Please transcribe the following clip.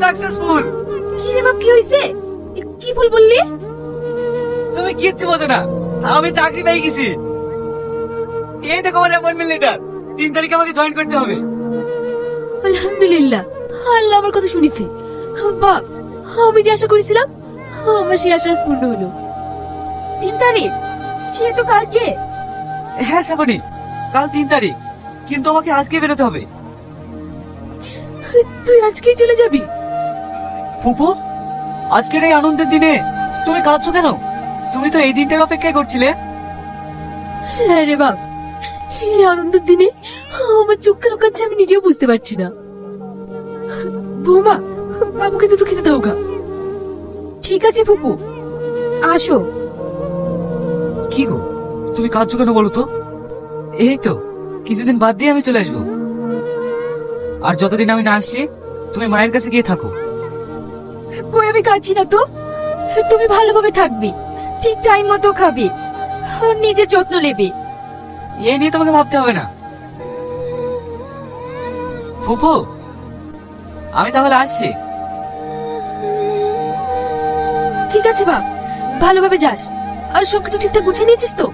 Successful. কি রে বাপ, কি হইছে? কি ভুল বললি? তুমি কিচ্ছু বোঝো না, আমি চাকরি পেয়ে গেছি। এই দেখো আমার অ্যাপয়েন্টমেন্ট লেটার, 3 তারিখে আমাকে জয়েন করতে হবে। আলহামদুলিল্লাহ, আল্লাহ আমার কথা শুনেছে। বাপ, আমি যে আশা করেছিলাম আমার সেই আশা আজ পূর্ণ হলো। 3 তারিখ? সে তো কালকে। হ্যাঁ শ্রাবণী, কাল 3 তারিখ, কিন্তু আমাকে আজকে বেরোতে হবে। তুই আজকেই চলে যাবি? ফুপু, আজকের এই আনন্দের দিনে তুমি কাঁদছো কেন? তুমি তো এই দিনটার অপেক্ষায় করছিলে। হ্যাঁ রে বাপ, এই আনন্দের দিনে আমার চোখ কেন কাচ্ছে আমি নিজেও বুঝতে পারছি না। বৌমা, বাবুকে দুটো খেতে দাও গা। ঠিক আছে ফুপু, আসো। কি গো, তুমি কাঁদছো কেন বলো তো? এই তো কিছুদিন বাদ দিয়ে আমি চলে আসবো, আর যতদিন আমি না আসছি তুমি মায়ের কাছে গিয়ে থাকো। কই, আমি কাঁদছি না তো। তুমি ভালোভাবে থাকবে, ঠিক টাইম মতো খাবে, আর নিজের যত্ন নেবে। এই নিয়ে তোমাকে ভাবতে হবে না। ফুপু, আমি তাহলে আসছি। ঠিক আছে বাপ, ভালোভাবে যাস, আর সবকিছু ঠিকঠাক গুছিয়ে নিয়েছিস তো?